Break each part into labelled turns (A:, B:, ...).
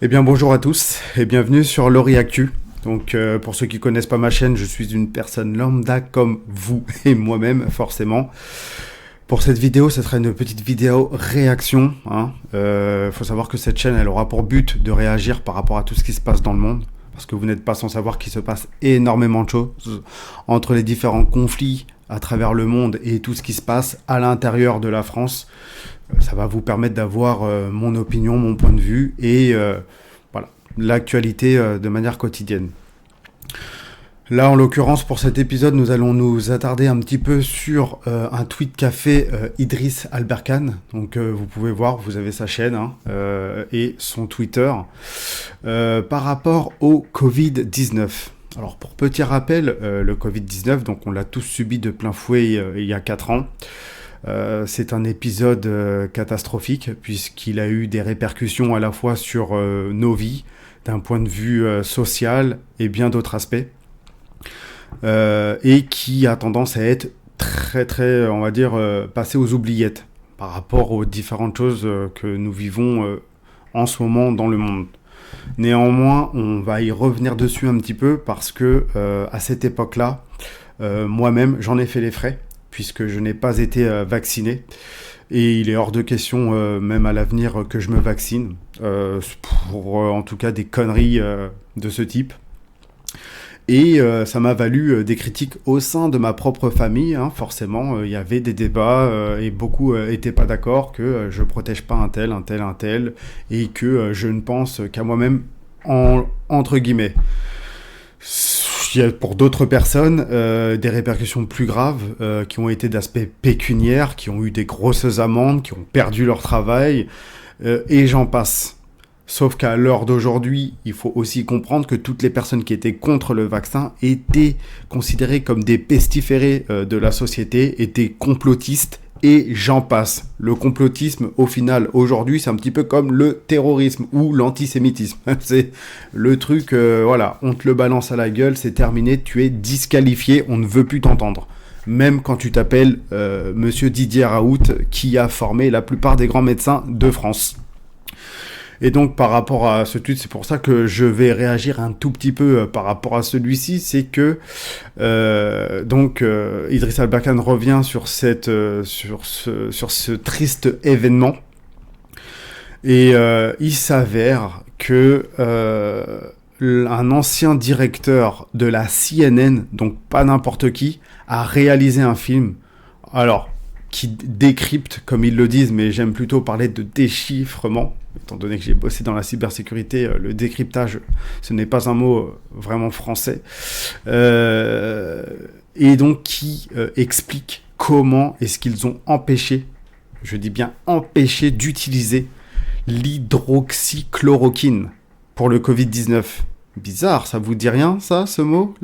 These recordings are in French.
A: Eh bien bonjour à tous et bienvenue sur Lori Actu. Donc pour ceux qui connaissent pas ma chaîne, je suis une personne lambda comme vous et moi-même forcément. Pour cette vidéo, ce sera une petite vidéo réaction. Faut savoir que cette chaîne, elle aura pour but de réagir par rapport à tout ce qui se passe dans le monde. Parce que vous n'êtes pas sans savoir qu'il se passe énormément de choses entre les différents conflits à travers le monde et tout ce qui se passe à l'intérieur de la France. Ça va vous permettre d'avoir mon opinion, mon point de vue et voilà, l'actualité de manière quotidienne. Là, en l'occurrence, pour cet épisode, nous allons nous attarder un petit peu sur un tweet qu'a fait Idriss Alberkan. Donc, vous pouvez voir, vous avez sa chaîne et son Twitter par rapport au Covid-19. Alors, pour petit rappel, le Covid-19, donc on l'a tous subi de plein fouet il y a 4 ans. C'est un épisode catastrophique puisqu'il a eu des répercussions à la fois sur nos vies, d'un point de vue social et bien d'autres aspects. Et qui a tendance à être très, on va dire, passé aux oubliettes par rapport aux différentes choses que nous vivons en ce moment dans le monde. Néanmoins, on va y revenir dessus un petit peu parce que à cette époque-là, moi-même, j'en ai fait les frais puisque je n'ai pas été vacciné. Et il est hors de question, même à l'avenir, que je me vaccine pour en tout cas des conneries de ce type. Et ça m'a valu des critiques au sein de ma propre famille. Forcément, il y avait des débats et beaucoup n'étaient pas d'accord que je protège pas un tel, et que je ne pense qu'à moi-même, entre guillemets. Il y a pour d'autres personnes des répercussions plus graves qui ont été d'aspect pécuniaire, qui ont eu des grosses amendes, qui ont perdu leur travail, et j'en passe. Sauf qu'à l'heure d'aujourd'hui, il faut aussi comprendre que toutes les personnes qui étaient contre le vaccin étaient considérées comme des pestiférés de la société, étaient complotistes, et j'en passe. Le complotisme, au final, aujourd'hui, c'est un petit peu comme le terrorisme ou l'antisémitisme. C'est le truc, voilà, on te le balance à la gueule, c'est terminé, tu es disqualifié, on ne veut plus t'entendre. Même quand tu t'appelles Monsieur Didier Raoult, qui a formé la plupart des grands médecins de France. Et donc par rapport à ce tweet, c'est pour ça que je vais réagir un tout petit peu par rapport à celui-ci, c'est que Idriss Alberkan revient sur ce triste événement. Et il s'avère que un ancien directeur de la CNN, donc pas n'importe qui, a réalisé un film. Alors, qui décrypte, comme ils le disent, mais j'aime plutôt parler de déchiffrement, étant donné que j'ai bossé dans la cybersécurité, le décryptage, ce n'est pas un mot vraiment français, et donc qui explique comment est-ce qu'ils ont empêché, je dis bien empêché, d'utiliser l'hydroxychloroquine pour le Covid-19. Bizarre, ça vous dit rien, ça, ce mot?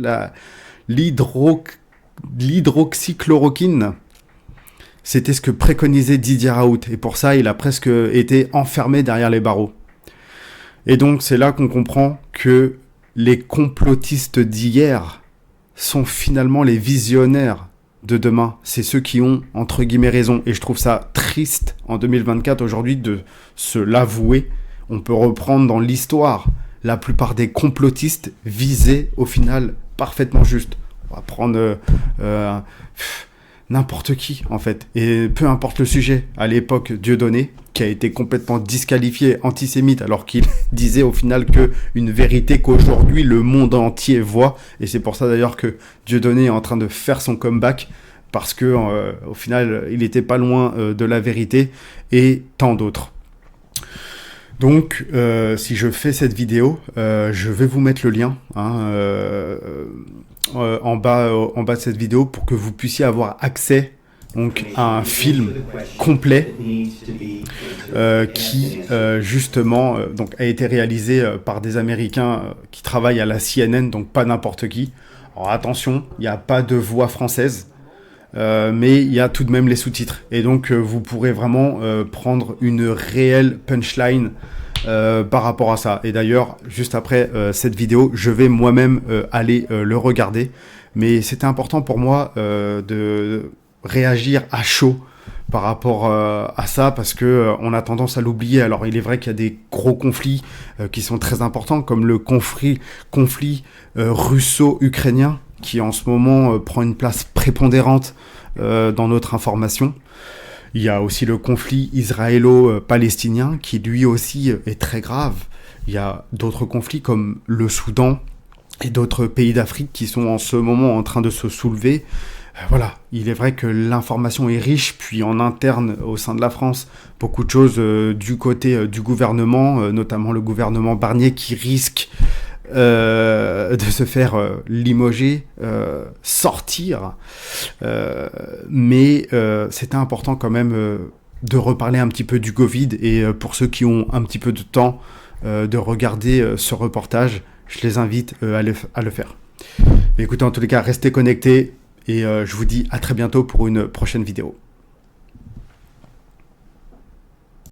A: L'hydroxychloroquine. C'était ce que préconisait Didier Raoult. Et pour ça, il a presque été enfermé derrière les barreaux. Et donc, c'est là qu'on comprend que les complotistes d'hier sont finalement les visionnaires de demain. C'est ceux qui ont, entre guillemets, raison. Et je trouve ça triste, en 2024, aujourd'hui, de se l'avouer. On peut reprendre dans l'histoire. La plupart des complotistes visaient, au final, parfaitement juste. On va prendre... n'importe qui, en fait. Et peu importe le sujet. À l'époque, Dieudonné, qui a été complètement disqualifié antisémite, alors qu'il disait au final une vérité qu'aujourd'hui le monde entier voit. Et c'est pour ça d'ailleurs que Dieudonné est en train de faire son comeback, parce que au final, il n'était pas loin de la vérité, et tant d'autres. Donc, si je fais cette vidéo, je vais vous mettre le lien en bas de cette vidéo pour que vous puissiez avoir accès donc, à un film complet qui justement donc, a été réalisé par des Américains qui travaillent à la CNN, donc pas n'importe qui. Alors attention, il n'y a pas de voix française. Mais il y a tout de même les sous-titres. Et donc, vous pourrez vraiment prendre une réelle punchline par rapport à ça. Et d'ailleurs, juste après cette vidéo, je vais moi-même aller le regarder. Mais c'était important pour moi de réagir à chaud par rapport à ça, parce que on a tendance à l'oublier. Alors il est vrai qu'il y a des gros conflits qui sont très importants, comme le conflit russo-ukrainien, qui en ce moment prend une place prépondérante dans notre information. Il y a aussi le conflit israélo-palestinien, qui lui aussi est très grave. Il y a d'autres conflits comme le Soudan et d'autres pays d'Afrique qui sont en ce moment en train de se soulever. Voilà, il est vrai que l'information est riche, puis en interne au sein de la France, beaucoup de choses du côté du gouvernement, notamment le gouvernement Barnier qui risque de se faire limoger, sortir. Mais c'était important quand même de reparler un petit peu du Covid, et pour ceux qui ont un petit peu de temps de regarder ce reportage, je les invite à le faire. Mais écoutez, en tous les cas, restez connectés, et je vous dis à très bientôt pour une prochaine vidéo.